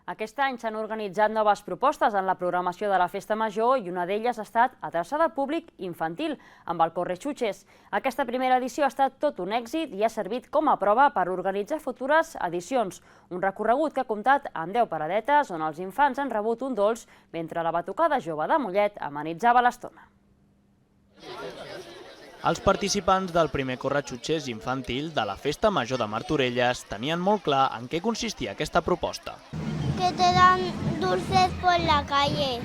Aquest any s'han organitzat noves propostes en la programació de la Festa Major i una d'elles ha estat adreçada al públic infantil, amb el Corre-Xutxes. Aquesta primera edició ha estat tot un èxit i ha servit com a prova per organitzar futures edicions. Un recorregut que ha comptat amb 10 paradetes on els infants han rebut un dolç mentre la batucada jove de Mollet amenitzava l'estona. Els participants del primer Corre-Xutxes infantil de la Festa Major de Martorelles tenien molt clar en què consistia aquesta proposta. Que te dan dulces por la calle.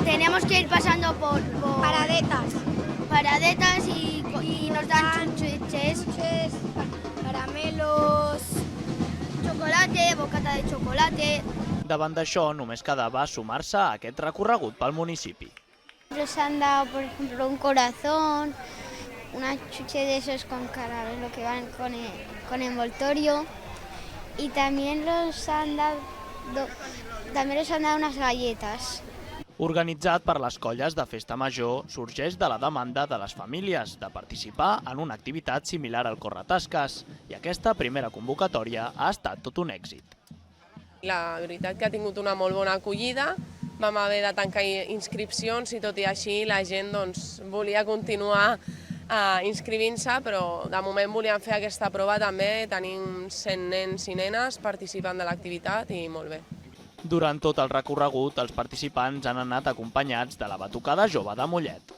Tenemos que ir pasando por paradetas y nos dan chuches, caramelos, chocolate, bocata de chocolate. Davant d'això, només quedava sumar-se a aquest recorregut pel municipi. Nos han dado, por ejemplo, un corazón, una chuche de esos con caramelo que van con envoltorio y también les han dado unas galletas. Organitzat per les colles de Festa Major, sorgeix de la demanda de les famílies de participar en una activitat similar al Corretasques i aquesta primera convocatòria ha estat tot un èxit. La veritat que ha tingut una molt bona acollida, vam haver de tancar inscripcions i tot i així la gent volia continuar inscrivint-se, però de moment volíem fer aquesta prova també, tenim 100 nens i nenes participant de l'activitat i molt bé. Durant tot el recorregut, els participants han anat acompanyats de la batucada jove de Mollet.